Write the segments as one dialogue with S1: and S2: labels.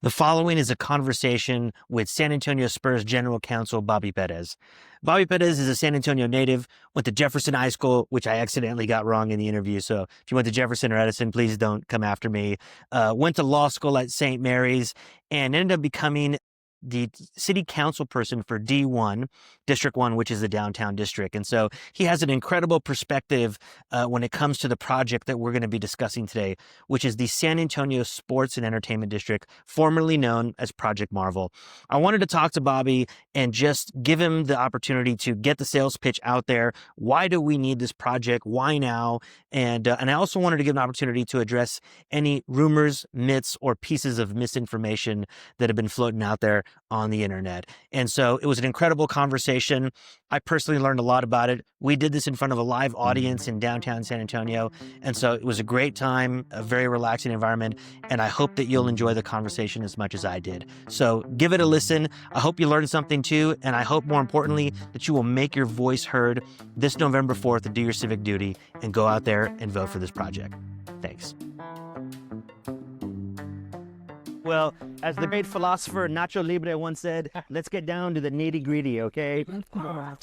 S1: The following is a conversation with San Antonio Spurs General Counsel Bobby Perez. Bobby Perez is a San Antonio native, went to Jefferson High School, which I accidentally got wrong in the interview. So if you went to Jefferson or Edison, please don't come after me. Went to law school at St. Mary's and ended up becoming the city council person for D1, District 1, which is the downtown district. And so he has an incredible perspective when it comes to the project that we're going to be discussing today, which is the San Antonio Sports and Entertainment District, formerly known as Project Marvel. I wanted to talk to Bobby and just give him the opportunity to get the sales pitch out there. Why do we need this project? Why now? And I also wanted to give an opportunity to address any rumors, myths, or pieces of misinformation that have been floating out there on the internet. And so it was an incredible conversation. I personally learned a lot about it. We did this in front of a live audience in downtown San Antonio. And so it was a great time, a very relaxing environment. And I hope that you'll enjoy the conversation as much as I did. So give it a listen. I hope you learned something too. And I hope more importantly that you will make your voice heard this November 4th and do your civic duty and go out there and vote for this project. Thanks. Well, as the great philosopher Nacho Libre once said, let's get down to the nitty-gritty, okay?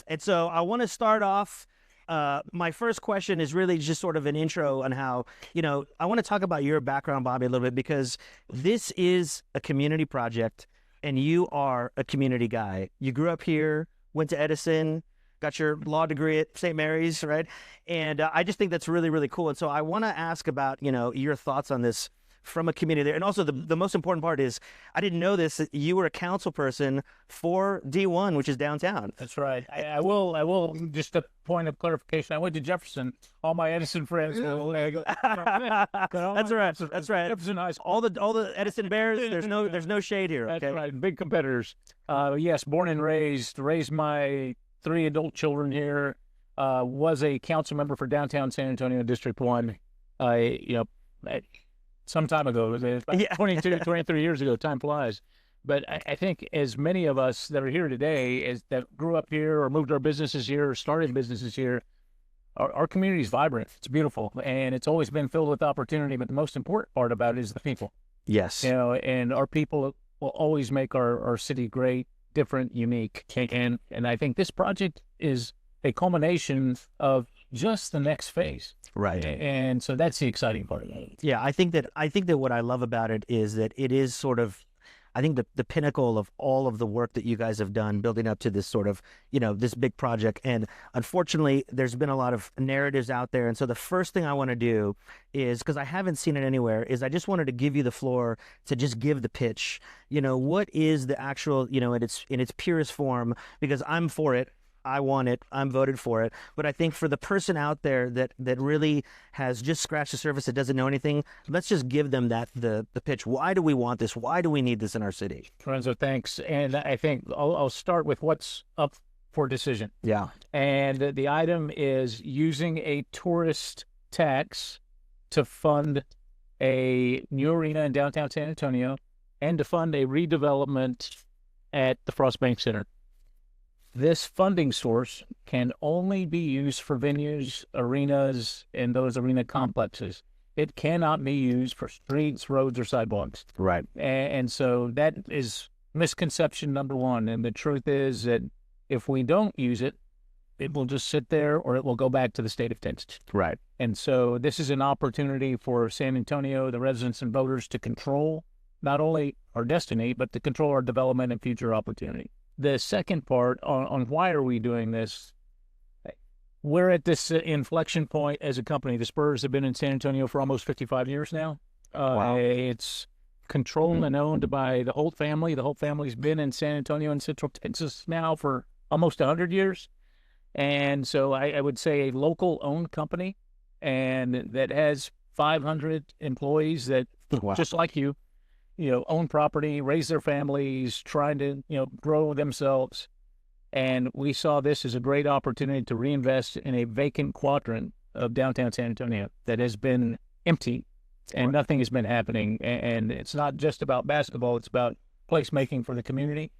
S1: And so I want to start off, my first question is really just sort of an intro on how, I want to talk about your background, Bobby, a little bit, because this is a community project, and you are a community guy. You grew up here, went to Edison, got your law degree at St. Mary's, right? And I just think that's really, really cool. And so I want to ask about, your thoughts on this from a community there. And also the most important part is, I didn't know this, that you were a council person for D1, which is downtown.
S2: That's right. I will, just a point of clarification. I went to Jefferson. All my Edison friends will
S1: That's right. That's right.
S2: Jefferson High School.
S1: All the Edison Bears, there's no shade here. Okay?
S2: That's right. Big competitors. Yes, born and raised my 3 adult children here. Was a council member for downtown San Antonio District 1. Some time ago, about 22, 23 years ago. Time flies. But I think as many of us that are here today, that grew up here or moved our businesses here or started businesses here, our community is vibrant. It's beautiful, and it's always been filled with opportunity. But the most important part about it is the people.
S1: Yes.
S2: And our people will always make our city great, different, unique. And I think this project is a culmination of just the next phase.
S1: Right.
S2: And so that's the exciting part of it.
S1: Yeah, I think that what I love about it is that it is sort of, I think the pinnacle of all of the work that you guys have done building up to this sort of, this big project. And unfortunately, there's been a lot of narratives out there. And so the first thing I want to do is, because I haven't seen it anywhere, is I just wanted to give you the floor to just give the pitch. What is the actual, in its purest form, because I'm for it. I want it. I'm voted for it. But I think for the person out there that really has just scratched the surface, that doesn't know anything, let's just give them the pitch. Why do we want this? Why do we need this in our city?
S2: Lorenzo, thanks. And I think I'll start with what's up for decision.
S1: Yeah.
S2: And the item is using a tourist tax to fund a new arena in downtown San Antonio and to fund a redevelopment at the Frost Bank Center. This funding source can only be used for venues, arenas, and those arena complexes. It cannot be used for streets, roads, or sidewalks.
S1: Right.
S2: And so that is misconception number one. And the truth is that if we don't use it, it will just sit there or it will go back to the state of Texas.
S1: Right.
S2: And so this is an opportunity for San Antonio, the residents and voters, to control not only our destiny, but to control our development and future opportunity. The second part on why are we doing this, we're at this inflection point as a company. The Spurs have been in San Antonio for almost 55 years now.
S1: Wow.
S2: It's controlled and owned by the Holt family. The Holt family's been in San Antonio and Central Texas now for almost 100 years. And so I would say a local-owned company, and that has 500 employees that, just like you, own property, raise their families, trying to, grow themselves. And we saw this as a great opportunity to reinvest in a vacant quadrant of downtown San Antonio that has been empty and nothing has been happening. And it's not just about basketball. It's about placemaking for the community,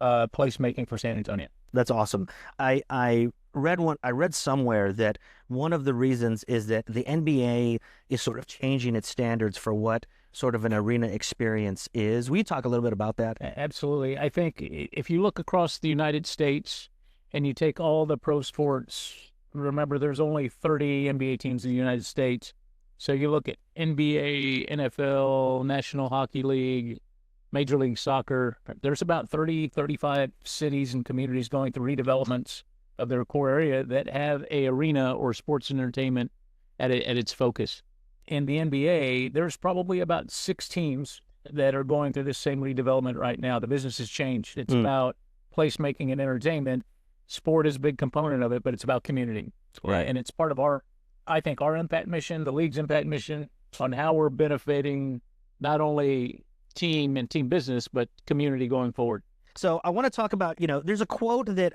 S2: placemaking for San Antonio.
S1: That's awesome. I read somewhere that one of the reasons is that the NBA is sort of changing its standards for what sort of an arena experience is. Will you talk a little bit about that?
S2: Absolutely. I think if you look across the United States and you take all the pro sports, remember there's only 30 NBA teams in the United States. So you look at NBA, NFL, National Hockey League, Major League Soccer, there's about 30, 35 cities and communities going through redevelopments of their core area that have a arena or sports entertainment at its focus. In the NBA, there's probably about 6 teams that are going through this same redevelopment right now. The business has changed. It's about placemaking and entertainment. Sport is a big component of it, but it's about community.
S1: Right.
S2: And it's part of our impact mission, the league's impact mission on how we're benefiting not only team and team business, but community going forward.
S1: So I want to talk about, there's a quote that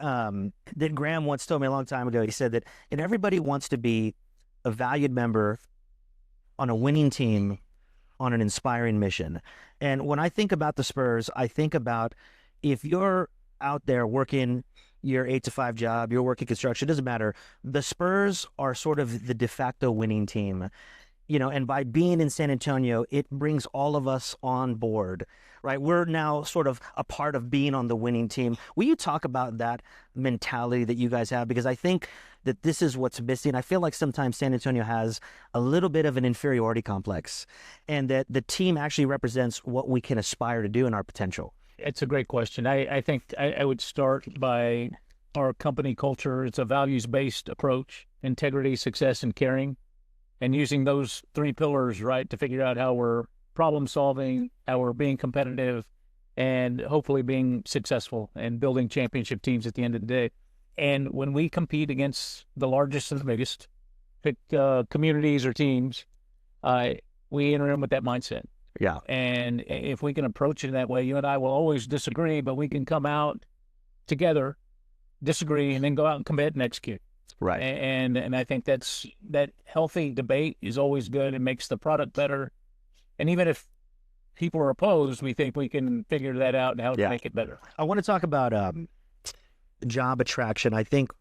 S1: that Graham once told me a long time ago. He said that, and everybody wants to be a valued member on a winning team on an inspiring mission. And when I think about the Spurs, I think about if you're out there working your 8-to-5 job, you're working construction, it doesn't matter. The Spurs are sort of the de facto winning team. And by being in San Antonio, it brings all of us on board, right? We're now sort of a part of being on the winning team. Will you talk about that mentality that you guys have? Because I think that this is what's missing. I feel like sometimes San Antonio has a little bit of an inferiority complex, and that the team actually represents what we can aspire to do in our potential.
S2: It's a great question. I think I would start by our company culture. It's a values-based approach: integrity, success, and caring. And using those 3 pillars, right, to figure out how we're problem solving, how we're being competitive, and hopefully being successful and building championship teams at the end of the day. And when we compete against the largest and the biggest, pick communities or teams, we enter in with that mindset.
S1: Yeah.
S2: And if we can approach it that way, you and I will always disagree, but we can come out together, disagree, and then go out and commit and execute.
S1: Right.
S2: And I think that healthy debate is always good. It makes the product better. And even if people are opposed, we think we can figure that out and how to make it better.
S1: I want to talk about job attraction. I think,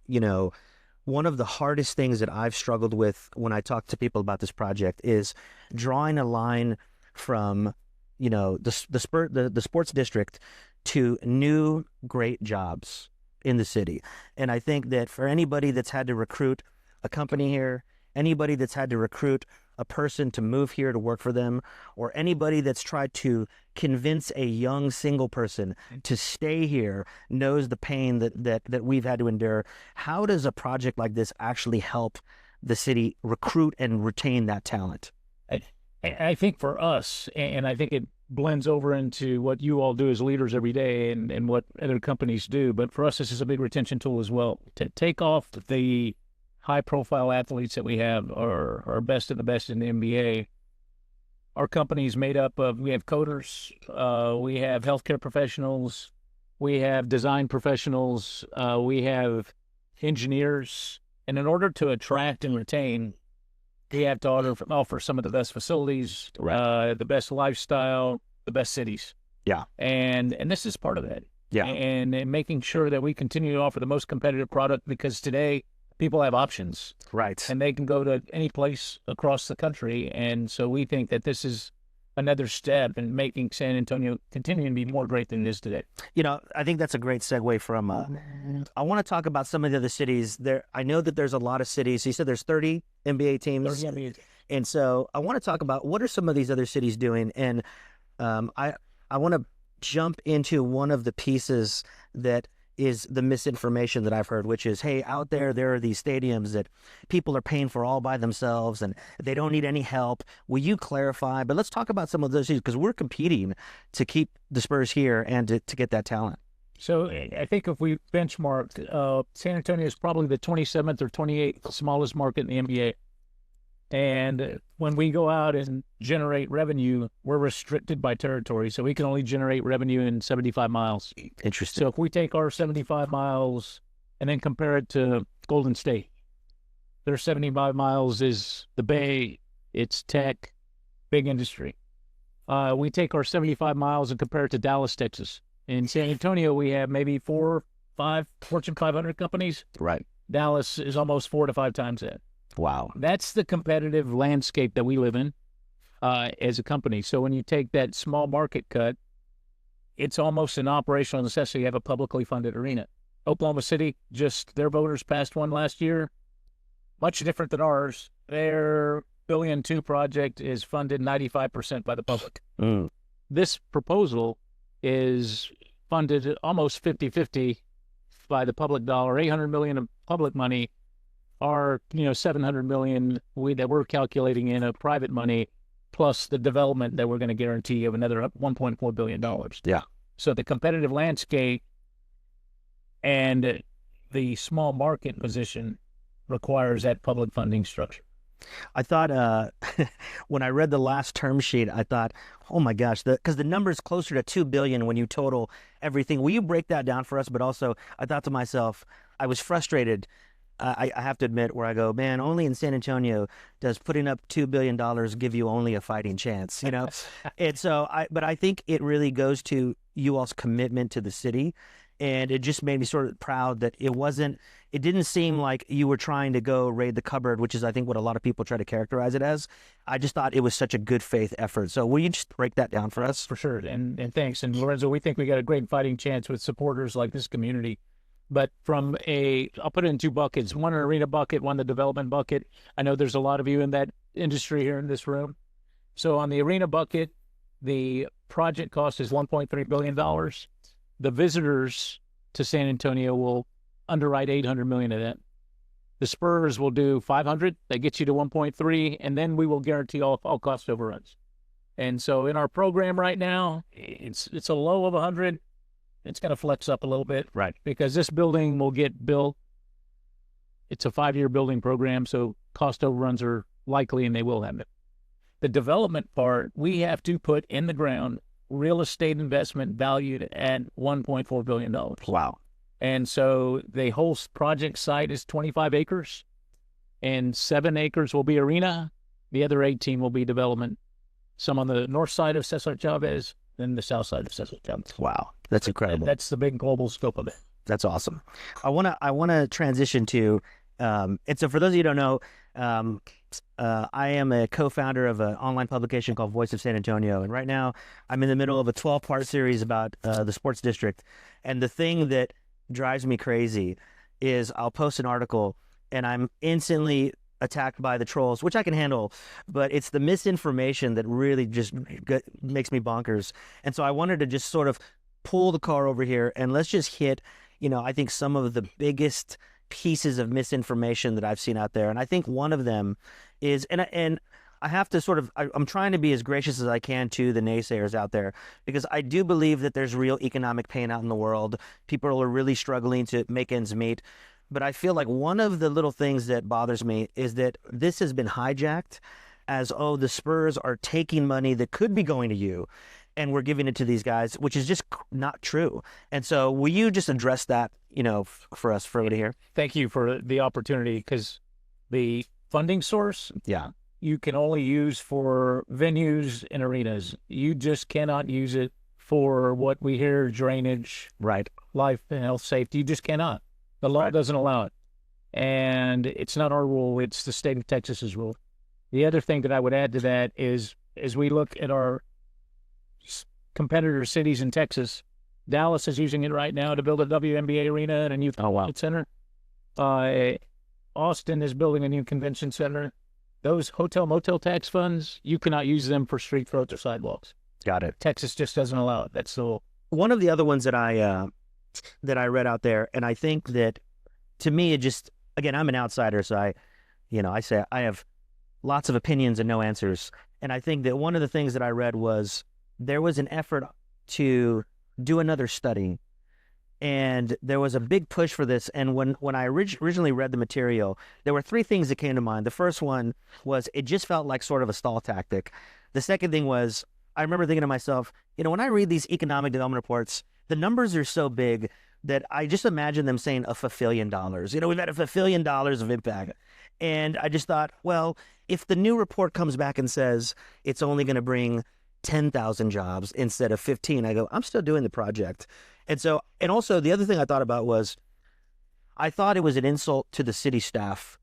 S1: one of the hardest things that I've struggled with when I talk to people about this project is drawing a line from, the sports district to new great jobs in the city. And I think that for anybody that's had to recruit a company here, anybody that's had to recruit a person to move here to work for them, or anybody that's tried to convince a young single person to stay here knows the pain that we've had to endure. How does a project like this actually help the city recruit and retain that talent?
S2: I think for us, and I think it blends over into what you all do as leaders every day and what other companies do, but for us, this is a big retention tool as well. To take off the high-profile athletes that we have, our best of the best in the NBA, our company is made up of, we have coders, we have healthcare professionals, we have design professionals, we have engineers, and in order to attract and retain, we have to offer some of the best facilities, the best lifestyle, the best cities.
S1: Yeah.
S2: And this is part of that.
S1: Yeah.
S2: And making sure that we continue to offer the most competitive product, because today people have options.
S1: Right.
S2: And they can go to any place across the country. And so we think that this is another step in making San Antonio continue to be more great than it is today.
S1: I think that's a great segue from, I want to talk about some of the other cities. I know that there's a lot of cities. You said there's 30 NBA teams.
S2: 30 NBA.
S1: And so I want to talk about what are some of these other cities doing. And I want to jump into one of the pieces that is the misinformation that I've heard, which is, hey, out there are these stadiums that people are paying for all by themselves and they don't need any help. Will you clarify? But let's talk about some of those things, because we're competing to keep the Spurs here and to get that talent.
S2: So I think if we benchmark, San Antonio is probably the 27th or 28th smallest market in the NBA. And when we go out and generate revenue, we're restricted by territory. So we can only generate revenue in 75 miles.
S1: Interesting.
S2: So if we take our 75 miles and then compare it to Golden State, their 75 miles is the Bay, it's tech, big industry. We take our 75 miles and compare it to Dallas, Texas. In San Antonio, we have maybe 4 or 5 Fortune 500 companies.
S1: Right.
S2: Dallas is almost 4 to 5 times that.
S1: Wow.
S2: That's the competitive landscape that we live in. as a company. So when you take that small market cut, it's almost an operational necessity to have a publicly funded arena. Oklahoma City, just their voters passed one last year, much different than ours. Their $1.2 billion project is funded 95% by the public. This proposal is funded almost 50-50 by the public dollar. $800 million of public money, are $700 million that we're calculating in a private money, plus the development that we're going to guarantee of another $1.4 billion.
S1: Yeah.
S2: So the competitive landscape and the small market position requires that public funding structure.
S1: I thought when I read the last term sheet, I thought, oh my gosh, because the number is closer to $2 billion when you total everything. Will you break that down for us? But also, I thought to myself, I was frustrated. I have to admit, where I go, man, only in San Antonio does putting up $2 billion give you only a fighting chance, And so, but I think it really goes to you all's commitment to the city. And it just made me sort of proud that it didn't seem like you were trying to go raid the cupboard, which is, I think, what a lot of people try to characterize it as. I just thought it was such a good faith effort. So will you just break that down for us?
S2: For sure. And thanks. And Lorenzo, we think we got a great fighting chance with supporters like this community. But I'll put it in two buckets, one an arena bucket, one the development bucket. I know there's a lot of you in that industry here in this room. So on the arena bucket, the project cost is $1.3 billion. The visitors to San Antonio will underwrite $800 million of that. The Spurs will do $500. That gets you to 1.3, and then we will guarantee all cost overruns. And so in our program right now, it's a low of 100. It's going to flex up a little bit,
S1: right?
S2: Because this building will get built. It's a 5-year building program, so cost overruns are likely, and they will happen. The development part, we have to put in the ground real estate investment valued at $1.4 billion.
S1: Wow.
S2: And so the whole project site is 25 acres, and 7 acres will be arena. The other 18 will be development. Some on the north side of Cesar Chavez, then the south side of Cesar Chavez.
S1: Wow. That's incredible.
S2: That's the big global scope of it.
S1: That's awesome. I want to transition to, and so for those of you who don't know, I am a co-founder of an online publication called Voice of San Antonio. And right now I'm in the middle of a 12-part series about the sports district. And the thing that drives me crazy is I'll post an article and I'm instantly attacked by the trolls, which I can handle, but it's the misinformation that really just makes me bonkers. And so I wanted to just sort of pull the car over here and let's just hit, I think some of the biggest pieces of misinformation that I've seen out there. And I think one of them is, and I have to sort of, I'm trying to be as gracious as I can to the naysayers out there, because I do believe that there's real economic pain out in the world. People are really struggling to make ends meet. But I feel like one of the little things that bothers me is that this has been hijacked as, oh, the Spurs are taking money that could be going to you and we're giving it to these guys, which is just not true. And so will you just address that, for us, for everybody here?
S2: Thank you for the opportunity, because the funding source,
S1: yeah,
S2: you can only use for venues and arenas. You just cannot use it for what we hear, drainage,
S1: right,
S2: life and health safety. You just cannot. The law doesn't allow it. And it's not our rule, it's the state of Texas's rule. The other thing that I would add to that is, as we look at our competitor cities in Texas, Dallas is using it right now to build a WNBA arena and a new center. Austin is building a new convention center. Those hotel motel tax funds, you cannot use them for street roads or sidewalks.
S1: Got it.
S2: Texas just doesn't allow it. That's the rule.
S1: One of the other ones that I read out there, and I think that to me, it just, again, I'm an outsider, so I say I have lots of opinions and no answers. And I think that one of the things that I read was there was an effort to do another study, and there was a big push for this. And when I originally read the material, there were 3 things that came to mind. The first one was it just felt like sort of a stall tactic. The second thing was, I remember thinking to myself, when I read these economic development reports, the numbers are so big that I just imagine them saying $1 fillion. We've had $1 fillion of impact. And I just thought, well, if the new report comes back and says it's only going to bring 10,000 jobs instead of 15, I go, I'm still doing the project. And also the other thing I thought about was, I thought it was an insult to the city staff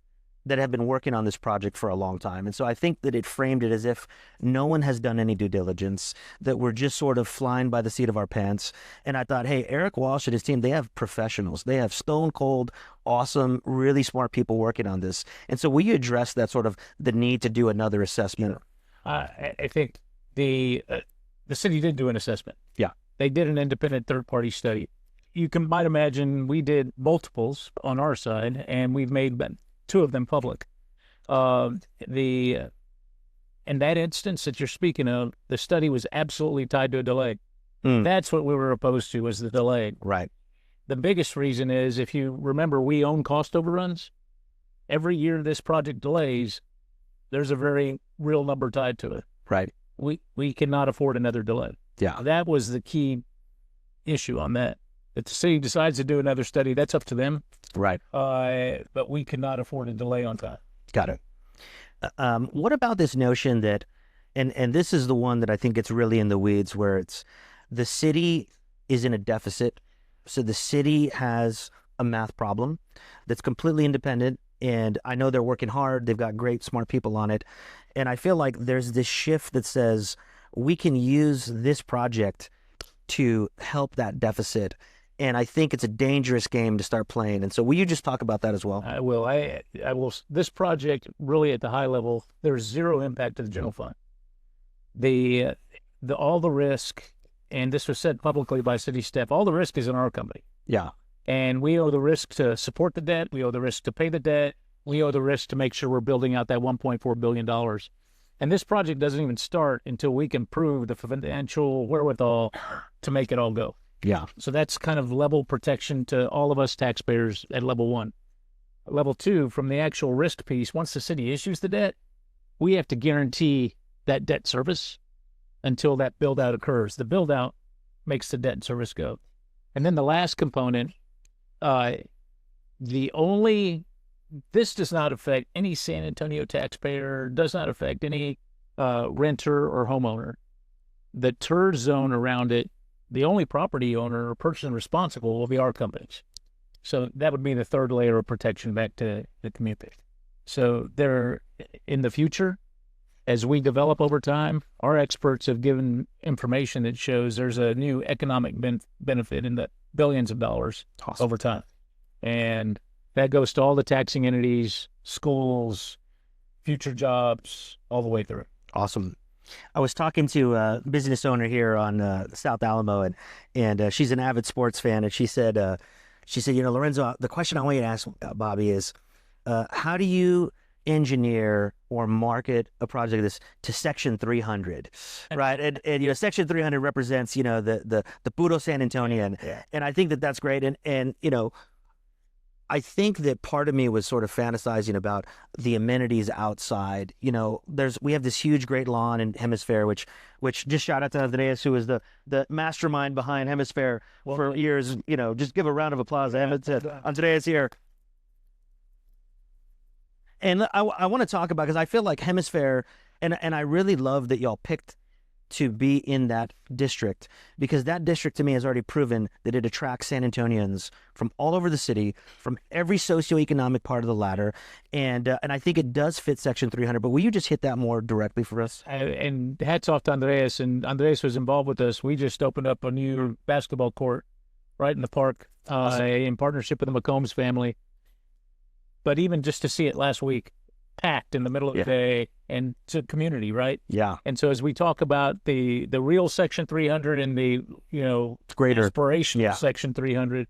S1: that have been working on this project for a long time. And so I think that it framed it as if no one has done any due diligence, that we're just sort of flying by the seat of our pants. And I thought, hey, Eric Walsh and his team, they have professionals. They have stone cold, awesome, really smart people working on this. And so will you address that sort of the need to do another assessment?
S2: Sure. I think the city did do an assessment.
S1: Yeah. They
S2: did an independent third-party study. You might imagine we did multiples on our side, and we've made 2 of them public. In that instance that you're speaking of, the study was absolutely tied to a delay. That's what we were opposed to, was the delay.
S1: Right.
S2: The biggest reason is, if you remember, we own cost overruns. Every year this project delays, there's a very real number tied to it.
S1: Right.
S2: We cannot afford another delay.
S1: Yeah.
S2: That was the key issue on that. If the city decides to do another study, that's up to them.
S1: Right.
S2: But we cannot afford a delay on that.
S1: Got it. What about this notion that, and this is the one that I think gets really in the weeds, where it's the city is in a deficit. So the city has a math problem that's completely independent. And I know they're working hard. They've got great, smart people on it. And I feel like there's this shift that says we can use this project to help that deficit. And I think it's a dangerous game to start playing. And so will you just talk about that as well?
S2: I will. I will. This project, really at the high level, there's zero impact to the general fund. All the risk, and this was said publicly by city staff, all the risk is in our company.
S1: Yeah.
S2: And we owe the risk to support the debt. We owe the risk to pay the debt. We owe the risk to make sure we're building out that $1.4 billion. And this project doesn't even start until we can prove the financial wherewithal to make it all go.
S1: Yeah.
S2: So that's kind of level protection to all of us taxpayers at level 1. Level 2, from the actual risk piece, once the city issues the debt, we have to guarantee that debt service until that build-out occurs. The build-out makes the debt service go. And then the last component, this does not affect any San Antonio taxpayer, does not affect any renter or homeowner. The TER zone around it, the only property owner or person responsible will be our companies. So that would be the third layer of protection back to the community. So in the future, as we develop over time, our experts have given information that shows there's a new economic benefit in the billions of dollars over time. And that goes to all the taxing entities, schools, future jobs, all the way through.
S1: Awesome. I was talking to a business owner here on South Alamo, and she's an avid sports fan, and she said, Lorenzo, the question I want you to ask Bobby is, how do you engineer or market a project like this to Section 300, right? And Section 300 represents, the puro San Antonian, and I think that that's great, and I think that part of me was sort of fantasizing about the amenities outside. We have this huge, great lawn in Hemisfair, which just shout out to Andreas, who is the mastermind behind Hemisfair for years. Just give a round of applause. Andreas here. And I want to talk about, because I feel like Hemisfair, and I really love that y'all picked to be in that district, because that district to me has already proven that it attracts San Antonians from all over the city, from every socioeconomic part of the ladder, and I think it does fit Section 300. But will you just hit that more directly for us?
S2: And hats off to Andreas, and Andreas was involved with us. We just opened up a new basketball court right in the park, in partnership with the McCombs family. But even just to see it last week, packed in the middle of the day, and it's a community, right?
S1: Yeah.
S2: And so as we talk about the real Section 300 and the
S1: greater
S2: aspirational Section 300,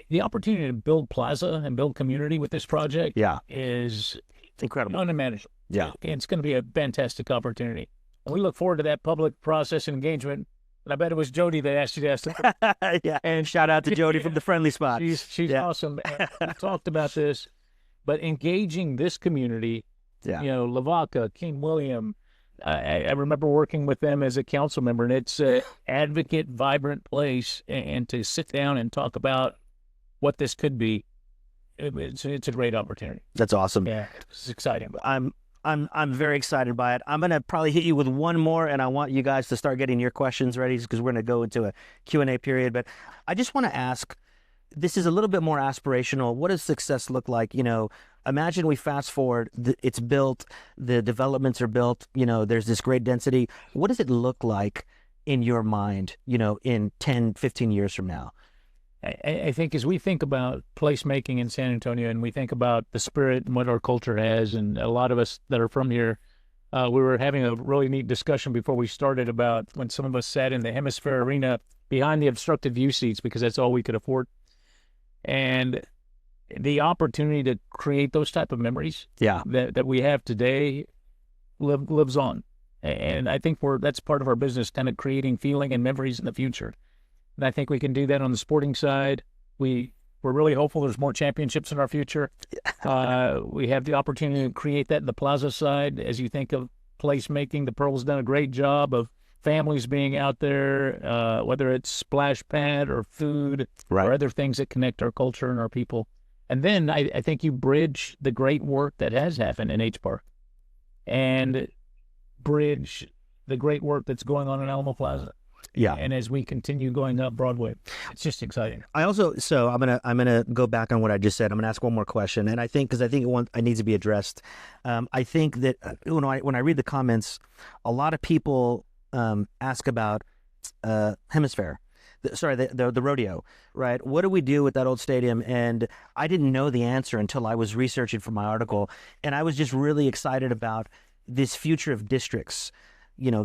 S2: the opportunity to build plaza and build community with this project is
S1: incredible,
S2: unimaginable.
S1: Yeah,
S2: and it's going to be a fantastic opportunity. And we look forward to that public process and engagement. And I bet it was Jody that asked you to ask them.
S1: Yeah, and shout out to Jody from the Friendly Spot.
S2: She's awesome. And we talked about this. But engaging this community, Lavaca, King William, I remember working with them as a council member, and it's an advocate, vibrant place, and to sit down and talk about what this could be, it's a great opportunity.
S1: That's awesome.
S2: Yeah, it's exciting.
S1: I'm very excited by it. I'm going to probably hit you with one more, and I want you guys to start getting your questions ready, because we're going to go into a Q&A period. But I just want to ask, this is a little bit more aspirational. What does success look like? Imagine we fast forward, it's built, the developments are built, there's this great density. What does it look like in your mind, in 10, 15 years from now?
S2: I think as we think about placemaking in San Antonio and we think about the spirit and what our culture has, and a lot of us that are from here, we were having a really neat discussion before we started about when some of us sat in the Hemisfair arena behind the obstructed view seats because that's all we could afford. And the opportunity to create those type of memories that we have today lives on. And I think that's part of our business, kind of creating feeling and memories in the future. And I think we can do that on the sporting side. We're really hopeful there's more championships in our future. We have the opportunity to create that in the plaza side. As you think of placemaking, the Pearl's done a great job of families being out there, whether it's splash pad or food or other things that connect our culture and our people. And then I think you bridge the great work that has happened in H-Park and bridge the great work that's going on in Alamo Plaza.
S1: Yeah.
S2: And as we continue going up Broadway, it's just exciting.
S1: I'm gonna go back on what I just said. I'm gonna ask one more question, and I think it needs to be addressed. I think that when I read the comments, a lot of people ask about Hemisfair. The rodeo, right? What do we do with that old stadium? And I didn't know the answer until I was researching for my article, and I was just really excited about this future of districts.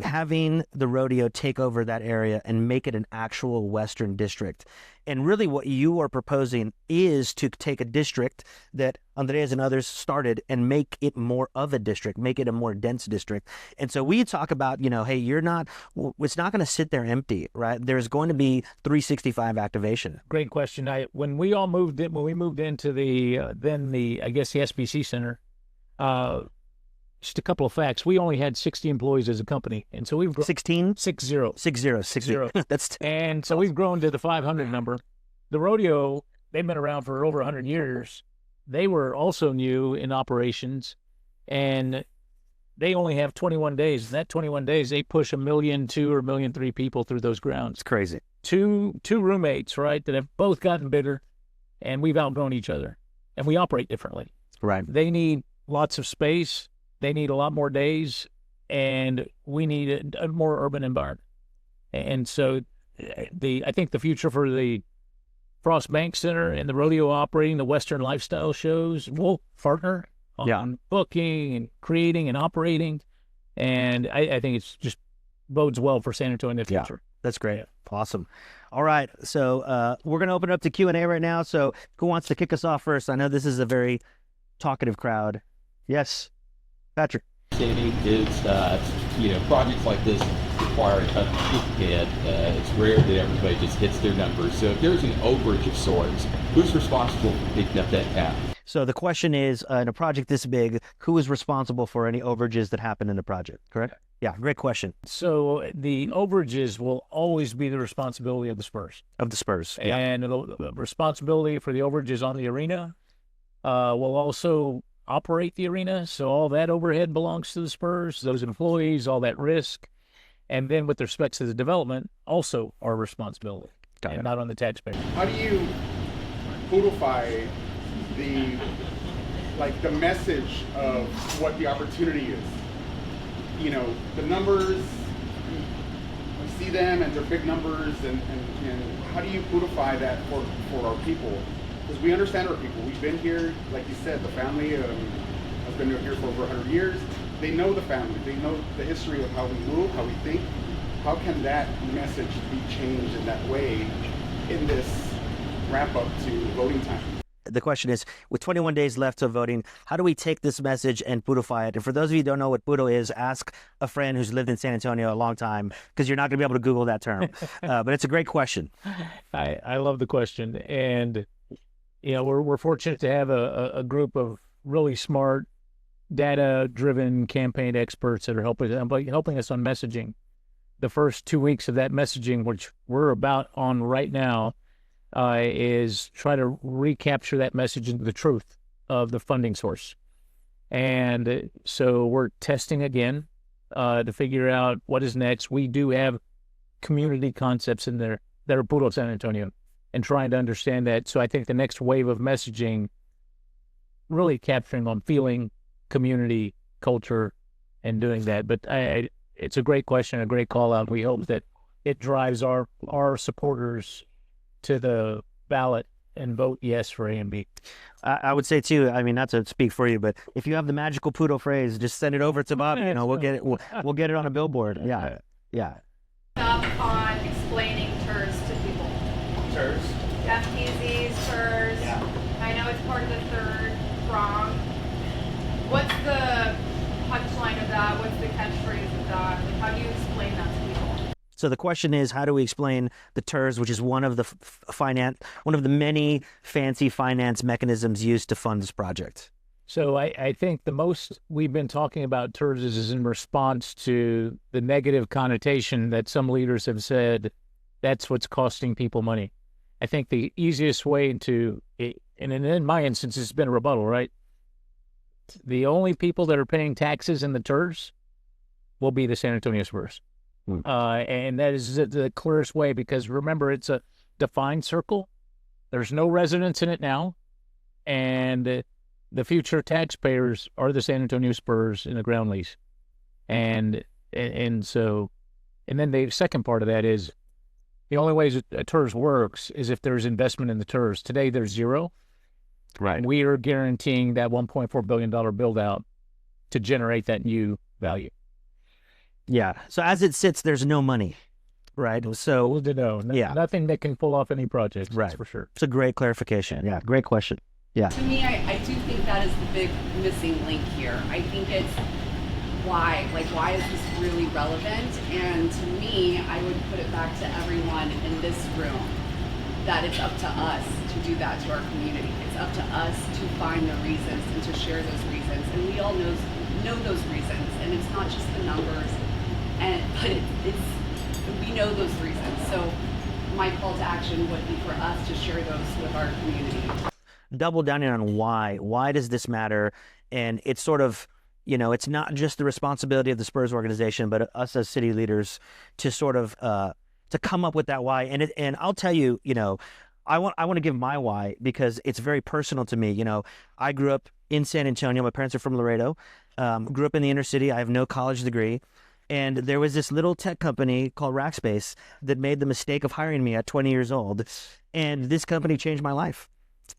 S1: Having the rodeo take over that area and make it an actual Western district. And really what you are proposing is to take a district that Andres and others started and make it more of a district, make it a more dense district. And so we talk about, hey, it's not going to sit there empty, right? There's going to be 365 activation.
S2: Great question. When we moved into the SBC Center, just a couple of facts. We only had 60 employees as a company. And so we've grown
S1: 16?
S2: 60.
S1: 60.
S2: And so we've grown to the 500 number. The rodeo, they've been around for over 100 years. They were also new in operations, and they only have 21 days. In that 21 days, they push 1.2 million or 1.3 million people through those grounds.
S1: It's crazy.
S2: Two roommates, right, that have both gotten bitter, and we've outgrown each other. And we operate differently.
S1: Right.
S2: They need lots of space. They need a lot more days, and we need a more urban environment. And so I think the future for the Frost Bank Center and the rodeo operating, the Western lifestyle shows, we'll partner on booking and creating and operating. And I think it's just bodes well for San Antonio in the future.
S1: Yeah, that's great. Yeah. Awesome. All right. So we're going to open it up to Q&A right now. So who wants to kick us off first? I know this is a very talkative crowd. Yes. Patrick.
S3: Is projects like this require a ton of head. It's rare that everybody just hits their numbers. So if there's an overage of sorts, who's responsible for picking up that tab?
S1: So the question is, in a project this big, who is responsible for any overages that happen in the project, correct? Yeah, great question.
S2: So the overages will always be the responsibility of the Spurs.
S1: Yeah.
S2: And the responsibility for the overages on the arena will also operate the arena, so all that overhead belongs to the Spurs, those employees, all that risk. And then with respect to the development, also our responsibility, and not on the taxpayer.
S4: How do you codify the message of what the opportunity is? The numbers, we see them and they're big numbers, and how do you codify that for our people? Because we understand our people. We've been here, like you said, the family has been here for over 100 years. They know the family. They know the history of how we move, how we think. How can that message be changed in that way in this wrap up to voting time?
S1: The question is, with 21 days left of voting, how do we take this message and Budofy it? And for those of you who don't know what Budo is, ask a friend who's lived in San Antonio a long time, because you're not going to be able to Google that term. But it's a great question.
S2: I love the question. And we're fortunate to have a group of really smart, data-driven campaign experts that are helping us on messaging. The first 2 weeks of that messaging, which we're about on right now, is try to recapture that message into the truth of the funding source. And so we're testing again to figure out what is next. We do have community concepts in there that are Puro San Antonio. and trying to understand that. So I think the next wave of messaging really capturing on feeling, community, culture, and doing that. But it's a great question, a great call out. We hope that it drives our supporters to the ballot and vote yes for A and B.
S1: I would say too, I mean, not to speak for you, but if you have the magical poodle phrase, just send it over to Bobby. You know, we'll get it. We'll get it on a billboard. Yeah, yeah.
S5: Up on explaining TERS to people.
S4: TERS.
S5: FTZs, TERS.
S4: Yeah.
S5: I know it's part of the third prong. What's the punchline of that? What's the catchphrase of that? Like, how do you explain that to people?
S1: So the question is, how do we explain the TERS, which is one of the one of the many fancy finance mechanisms used to fund this project?
S2: So I think the most we've been talking about TERS is in response to the negative connotation that some leaders have said that's what's costing people money. I think the easiest way to, and in my instance, it's been a rebuttal, right? The only people that are paying taxes in the TERS will be the San Antonio Spurs. And that is the clearest way, because remember, it's a defined circle. There's no residents in it now. And the future taxpayers are the San Antonio Spurs in a ground lease. And so then the second part of that is the only way a TERS works is if there's investment in the TERS. Today, there's zero.
S1: Right.
S2: We are guaranteeing that $1.4 billion build out to generate that new value.
S1: Yeah. So as it sits, there's no money, right? So
S2: Well to know.
S1: Yeah.
S2: Nothing that can pull off any projects,
S1: Right.
S2: that's for sure.
S1: it's a great clarification. Yeah, great question. Yeah.
S6: To me, I do think that is the big missing link here. I think it's why is this really relevant? And to me, I would put it back to everyone in this room that it's up to us to do that to our community. It's up to us to find the reasons and to share those reasons. And we all know those reasons. And it's not just the numbers, but we know those reasons. So my call to action would be for us to share those with our community.
S1: Double down on why. Why does this matter? And it's sort of, you know, it's not just the responsibility of the Spurs organization, but us as city leaders to sort of to come up with that why. And I'll tell you, you know, I want to give my why because it's very personal to me. You know, I grew up in San Antonio. My parents are from Laredo. Grew up in the inner city. I have no college degree. And there was this little tech company called Rackspace that made the mistake of hiring me at 20 years old. And this company changed my life.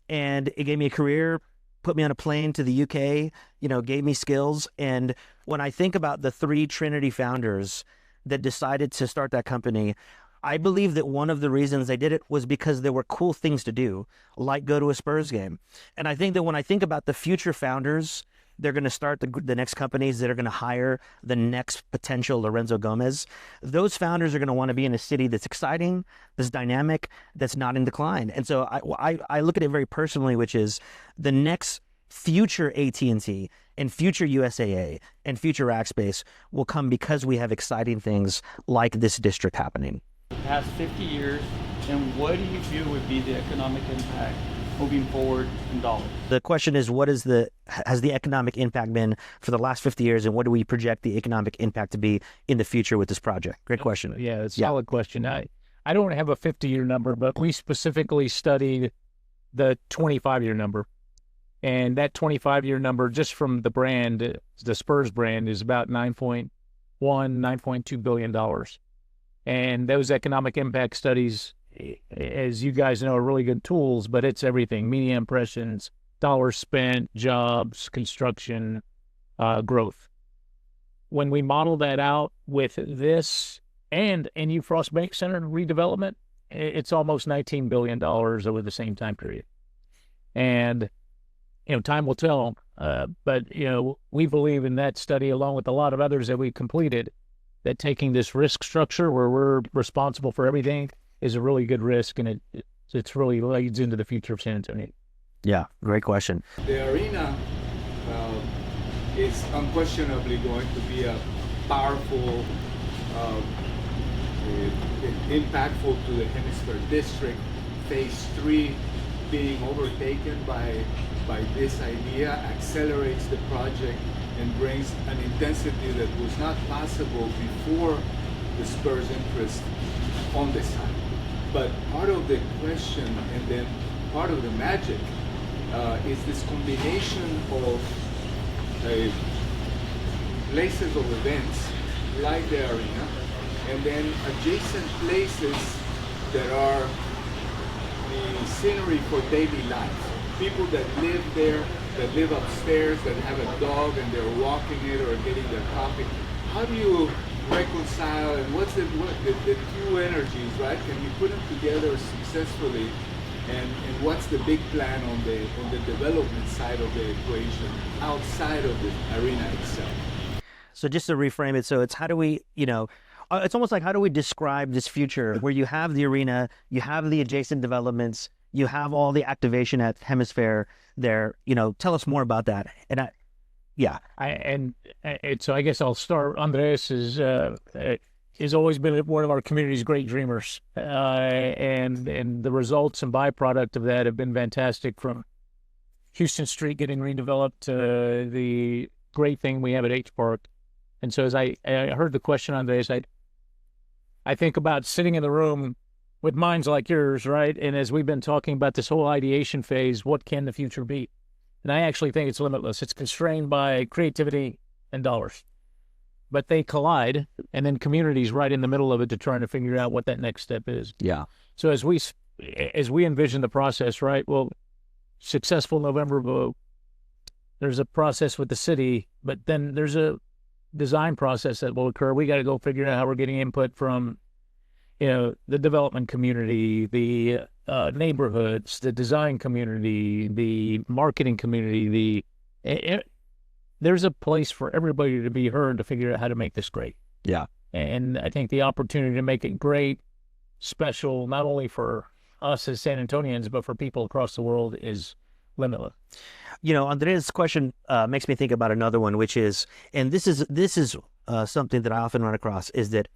S1: And it gave me a career, put me on a plane to the UK, you know, gave me skills. And when I think about the three Trinity founders that decided to start that company, I believe that one of the reasons they did it was because there were cool things to do, like go to a Spurs game. And I think that when I think about the future founders, they're going to start the next companies that are going to hire the next potential Lorenzo Gomez. Those founders are going to want to be in a city that's exciting, that's dynamic, that's not in decline. And so I look at it very personally, which is the next future AT&T and future USAA and future Rackspace will come because we have exciting things like this district happening.
S7: Past 50 years, and what do you feel would be the economic impact moving forward in dollars?
S1: The question is, has the economic impact been for the last 50 years, and what do we project the economic impact to be in the future with this project? Great question.
S2: Yeah, it's a solid question. I don't have a 50-year number, but we specifically studied the 25-year number. And that 25-year number, just from the brand, the Spurs brand, is about $9.2 billion. And those economic impact studies, as you guys know, are really good tools, but it's everything: media impressions, dollars spent, jobs, construction, growth. When we model that out with this and NU Frost Bank Center redevelopment, it's almost $19 billion over the same time period. And, you know, time will tell, but, you know, we believe in that study, along with a lot of others that we completed, that taking this risk structure where we're responsible for everything is a really good risk, and it's really leads into the future of San Antonio.
S1: Yeah, great question.
S8: The arena is unquestionably going to be a powerful, impactful to the Hemisfair district. Phase 3 being overtaken by this idea accelerates the project and brings an intensity that was not possible before the Spurs' interest on this side. But part of the question and then part of the magic is this combination of places of events like the arena and then adjacent places that are the scenery for daily life. People that live there, that live upstairs, that have a dog and they're walking it or getting their coffee. How do you reconcile, and what's the two energies, right? Can you put them together successfully? And what's the big plan on the development side of the equation outside of the arena itself?
S1: So just to reframe it, so it's how do we, it's almost like how do we describe this future where you have the arena, you have the adjacent developments, you have all the activation at Hemisfair there. Tell us more about that. And
S2: so I guess I'll start. Andres has always been one of our community's great dreamers, and the results and byproduct of that have been fantastic. From Houston Street getting redeveloped to the great thing we have at H Park. And so as I heard the question, Andres, I think about sitting in the room with minds like yours, right? And as we've been talking about this whole ideation phase, what can the future be? And I actually think it's limitless. It's constrained by creativity and dollars. But they collide, and then community's right in the middle of it to trying to figure out what that next step is.
S1: Yeah.
S2: So as we envision the process, right? Well, successful November vote, there's a process with the city, but then there's a design process that will occur. We got to go figure out how we're getting input from, the development community, the neighborhoods, the design community, the marketing community. There's a place for everybody to be heard to figure out how to make this great.
S1: Yeah.
S2: And I think the opportunity to make it great, special, not only for us as San Antonians, but for people across the world is limitless.
S1: Andres' question makes me think about another one, which is, and this is something that I often run across, is that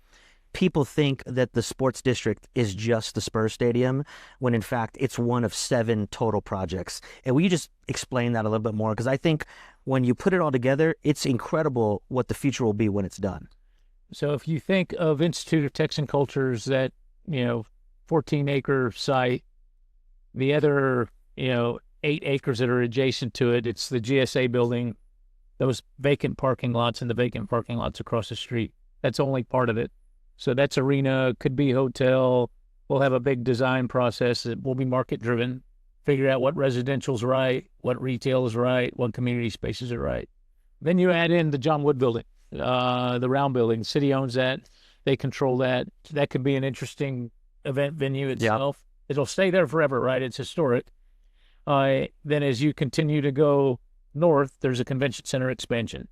S1: people think that the sports district is just the Spurs Stadium, when in fact it's one of 7 total projects. And will you just explain that a little bit more? Because I think when you put it all together, it's incredible what the future will be when it's done.
S2: So if you think of Institute of Texan Cultures, that 14-acre site, the other 8 acres that are adjacent to it, it's the GSA building, those vacant parking lots and the vacant parking lots across the street. That's only part of it. So that's arena, could be hotel. We'll have a big design process that will be market driven, figure out what residential's right, what retail is right, what community spaces are right. Then you add in the John Wood building, the round building. The city owns that. They control that. That could be an interesting event venue itself. Yeah. It'll stay there forever, right? It's historic. Then as you continue to go north, there's a convention center expansion.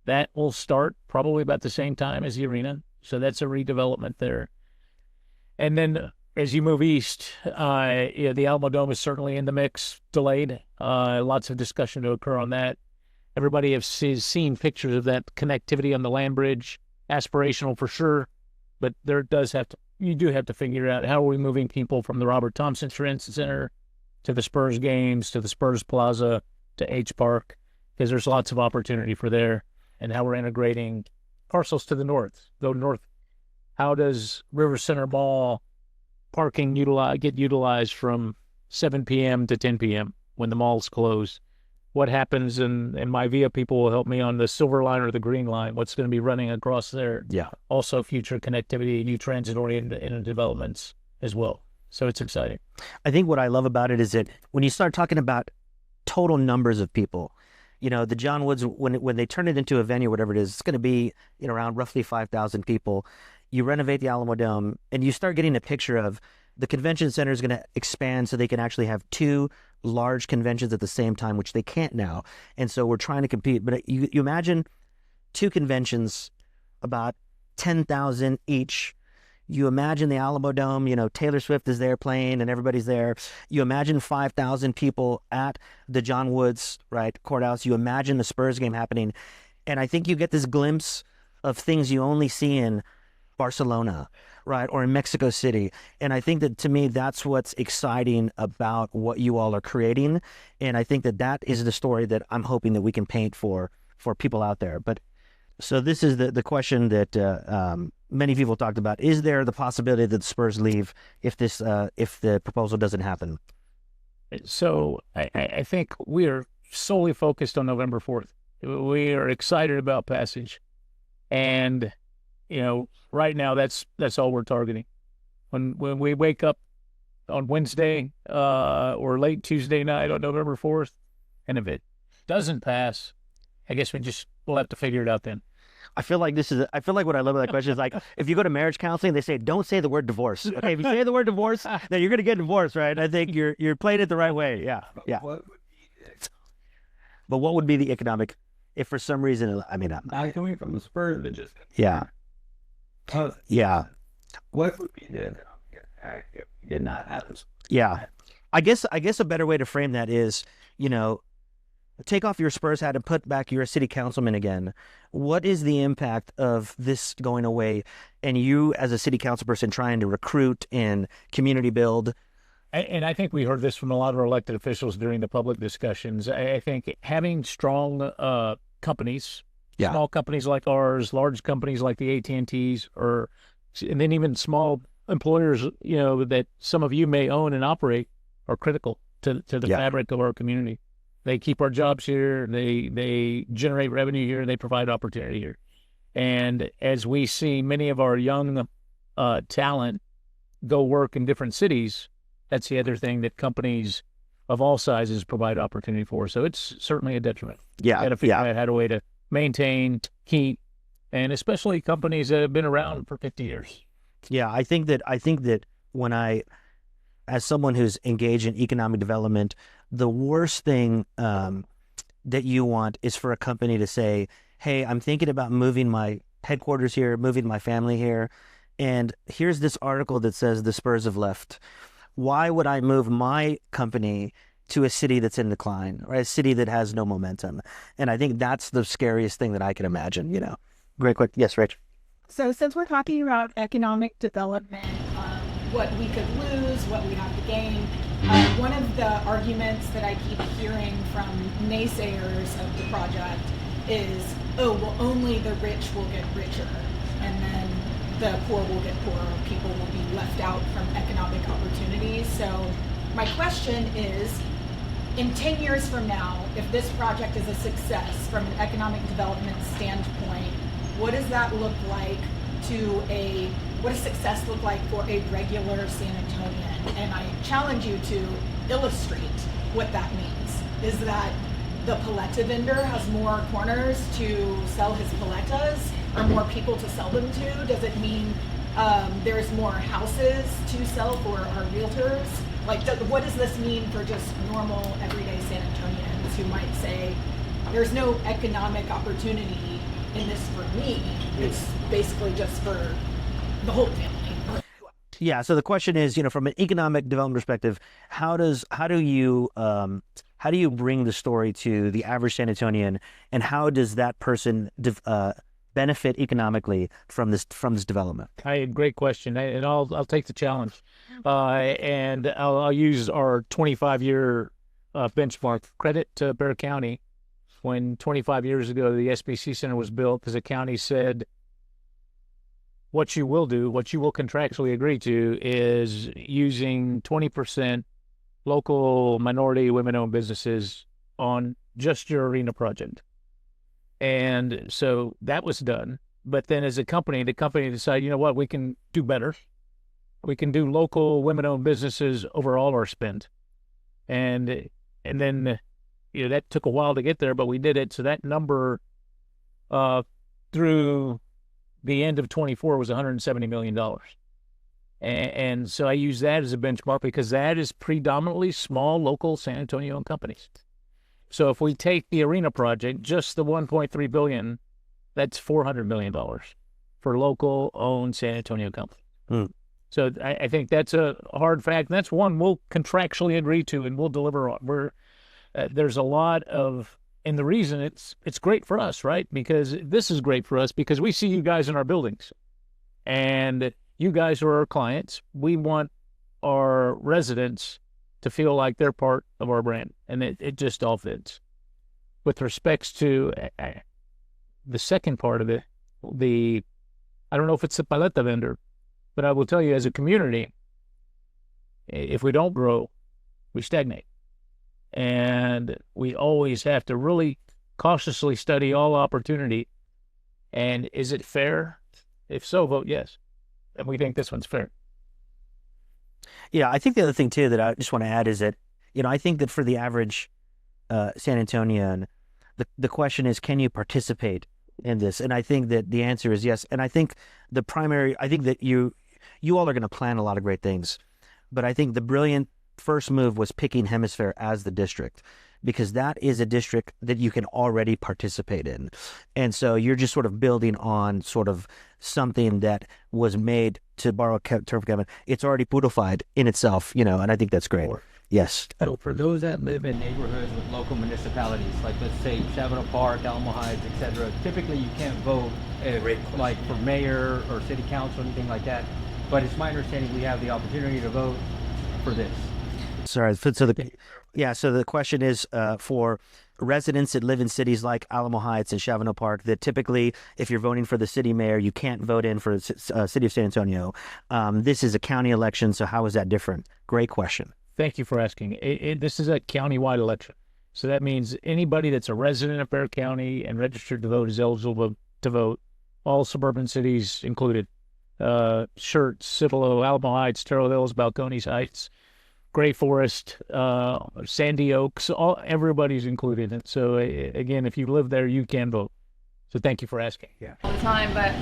S2: That will start probably about the same time as the arena. So that's a redevelopment there. And then as you move east, the Alamo Dome is certainly in the mix, delayed. Lots of discussion to occur on that. Everybody has seen pictures of that connectivity on the land bridge. Aspirational for sure, but you do have to figure out how are we moving people from the Robert Thompson Transit Center to the Spurs games, to the Spurs Plaza, to H Park, because there's lots of opportunity for there, and how we're integrating parcels to the north. Go north. How does River Center Mall parking get utilized from 7 p.m. to 10 p.m. when the mall's closed? What happens, and my VIA people will help me on the Silver Line or the Green Line, what's going to be running across there. Yeah. Also future connectivity, new transit-oriented developments as well. So it's exciting.
S1: I think what I love about it is that when you start talking about total numbers of people, the John Woods, when they turn it into a venue, whatever it is, it's going to be around roughly 5,000 people. You renovate the Alamo Dome, and you start getting a picture of the convention center is going to expand so they can actually have 2 large conventions at the same time, which they can't now. And so we're trying to compete. But you imagine 2 conventions, about 10,000 each. You imagine the Alamo Dome, Taylor Swift is there playing and everybody's there. You imagine 5,000 people at the John Woods, right, Courthouse. You imagine the Spurs game happening. And I think you get this glimpse of things you only see in Barcelona, right, or in Mexico City. And I think that, to me, that's what's exciting about what you all are creating. And I think that is the story that I'm hoping that we can paint for people out there. But so this is the question that many people talked about. Is there the possibility that the Spurs leave if the proposal doesn't happen?
S2: So I think we are solely focused on November 4th. We are excited about passage. And, right now that's all we're targeting. When we wake up on Wednesday or late Tuesday night on November 4th, and if it doesn't pass, I guess we'll have to figure it out then.
S1: I feel like what I love about that question is like, if you go to marriage counseling, they say, don't say the word divorce. Okay, if you say the word divorce, then you're going to get divorced, right? I think you're playing it the right way. Yeah. But what would be the economic, if for some reason,
S7: Not coming from the Spurs, but just
S1: yeah.
S7: what would be the economic impact if we did not have this?
S1: Yeah. I guess a better way to frame that is, take off your Spurs hat and put back your city councilman again. What is the impact of this going away and you as a city council person trying to recruit and community build?
S2: And I think we heard this from a lot of our elected officials during the public discussions. I think having strong companies, small companies like ours, large companies like the AT&Ts, and then even small employers, that some of you may own and operate, are critical to the fabric of our community. They keep our jobs here. They generate revenue here. They provide opportunity here. And as we see many of our young talent go work in different cities, that's the other thing that companies of all sizes provide opportunity for. So it's certainly a detriment.
S1: Yeah.
S2: Got to figure out how to way to maintain, keep, and especially companies that have been around for 50 years.
S1: Yeah, I think that when as someone who's engaged in economic development, the worst thing that you want is for a company to say, hey, I'm thinking about moving my headquarters here, moving my family here, and here's this article that says the Spurs have left. Why would I move my company to a city that's in decline, or a city that has no momentum? And I think that's the scariest thing that I can imagine, Great quick. Yes, Rich.
S9: So since we're talking about economic development, what we could lose, what we have to gain, one of the arguments that I keep hearing from naysayers of the project is, only the rich will get richer, and then the poor will get poorer, people will be left out from economic opportunities. So my question is, in 10 years from now, if this project is a success from an economic development standpoint, what does that look like what does success look like for a regular San Antonian? And I challenge you to illustrate what that means. Is that the paleta vendor has more corners to sell his paletas, or more people to sell them to? Does it mean there's more houses to sell for our realtors? What does this mean for just normal, everyday San Antonians who might say, there's no economic opportunity in this for me, it's basically just for the whole family?
S1: Yeah. So the question is, from an economic development perspective, how do you bring the story to the average San Antonian, and how does that person benefit economically from this development?
S2: Great question, and I'll take the challenge, and I'll use our 25-year benchmark. Credit to Bexar County. When 25 years ago the SBC Center was built, because the county said, what you will contractually agree to is using 20% local minority women-owned businesses on just your arena project. And so that was done. But then as a company, the company decided, we can do better. We can do local women-owned businesses over all our spend. And then that took a while to get there, but we did it. So that number through the end of 24 was $170 million. And so I use that as a benchmark because that is predominantly small, local San Antonio companies. So if we take the arena project, just the $1.3 billion, that's $400 million for local owned San Antonio companies. So I think that's a hard fact. And that's one we'll contractually agree to and we'll deliver on. There's a lot of, and the reason it's great for us, right? Because this is great for us because we see you guys in our buildings and you guys are our clients. We want our residents to feel like they're part of our brand, and it just all fits. With respects to the second part of it, I don't know if it's a paleta vendor, but I will tell you, as a community, if we don't grow, we stagnate. And we always have to really cautiously study all opportunity. And is it fair? If so, vote yes. And we think this one's fair.
S1: Yeah, I think the other thing too that I just want to add is that, I think that for the average San Antonian, the question is, can you participate in this? And I think that the answer is yes. And I think I think that you all are going to plan a lot of great things, but I think the brilliant first move was picking Hemisfair as the district, because that is a district that you can already participate in. And so you're just sort of building on sort of something that was made, to borrow a term from Kevin, it's already purified in itself, and I think that's great. Yes.
S7: So for those that live in neighborhoods with local municipalities, like let's say Chavano Park, Alamo Heights, etc., typically you can't vote like for mayor or city council or anything like that. But it's my understanding we have the opportunity to vote for this.
S1: Sorry. So the question is for residents that live in cities like Alamo Heights and Chavano Park, that typically, if you're voting for the city mayor, you can't vote in for the city of San Antonio. This is a county election, so how is that different? Great question.
S2: Thank you for asking. This is a county-wide election. So that means anybody that's a resident of Bexar County and registered to vote is eligible to vote, all suburban cities included. Schertz, Cibolo, Alamo Heights, Terrell Hills, Balcones Heights, Gray Forest, Sandy Oaks, everybody's included. And so, again, if you live there, you can vote. So thank you for asking. Yeah.
S5: All the time, but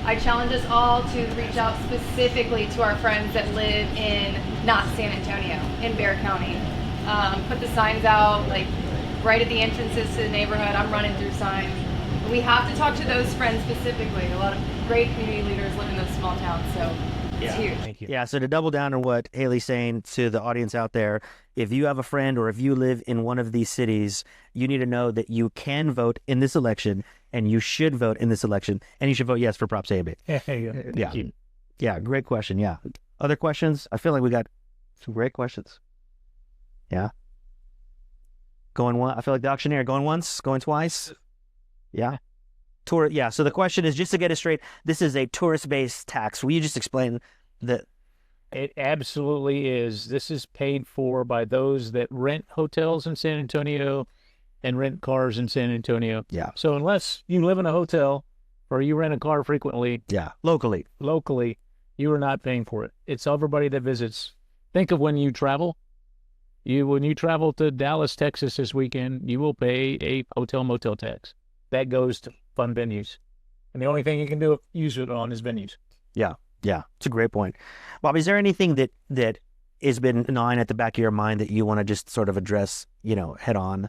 S5: I challenge us all to reach out specifically to our friends that live in not San Antonio, in Bexar County. Put the signs out, like right at the entrances to the neighborhood. I'm running through signs. We have to talk to those friends specifically. A lot of great community leaders live in those small towns, so it's huge.
S2: Thank you.
S1: Yeah, so to double down on what Haley's saying to the audience out there, if you have a friend or if you live in one of these cities, you need to know that you can vote in this election, and you should vote in this election, and you should vote yes for Props A and B.
S2: Yeah.
S1: Yeah, great question. Yeah. Other questions? I feel like we got some great questions. Yeah. Going one. I feel like the auctioneer. Going once, going twice. Yeah. Tour. Yeah. So the question is, just to get it straight, this is a tourist-based tax. Will you just explain that?
S2: It absolutely is. This is paid for by those that rent hotels in San Antonio and rent cars in San Antonio.
S1: Yeah.
S2: So unless you live in a hotel or you rent a car frequently,
S1: Yeah. Locally,
S2: you are not paying for it. It's everybody that visits. Think of when you travel. When you travel to Dallas, Texas this weekend, you will pay a hotel motel tax. That goes to fund venues. And the only thing you can use it on is venues.
S1: Yeah. Yeah. It's a great point. Bob, is there anything that has been gnawing at the back of your mind that you want to just sort of address, head on?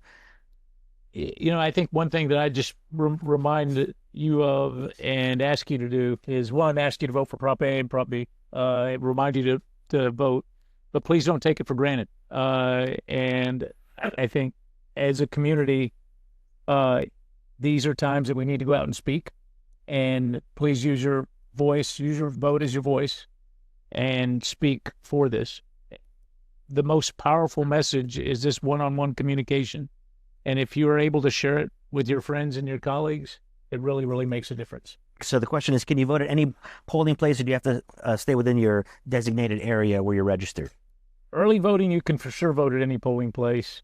S2: I think one thing that I just remind you of and ask you to do is, one, ask you to vote for Prop A and Prop B. Remind you to vote, but please don't take it for granted. And I think as a community, these are times that we need to go out and speak. And please use your voice, use your vote as your voice, and speak for this. The most powerful message is this one-on-one communication. And if you are able to share it with your friends and your colleagues, it really, really makes a difference.
S1: So the question is, can you vote at any polling place, or do you have to stay within your designated area where you're registered?
S2: Early voting, you can for sure vote at any polling place.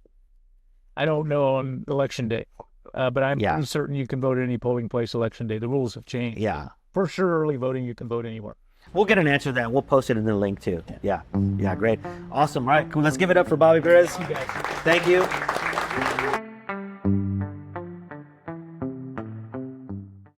S2: I don't know on election day, but I'm pretty certain you can vote at any polling place election day. The rules have changed.
S1: Yeah.
S2: For sure, early voting, you can vote anywhere.
S1: We'll get an answer to that. We'll post it in the link too. Yeah. Yeah, great. Awesome. All right, cool. Let's give it up for Bobby Perez.
S2: Thank you, guys.
S1: Thank you.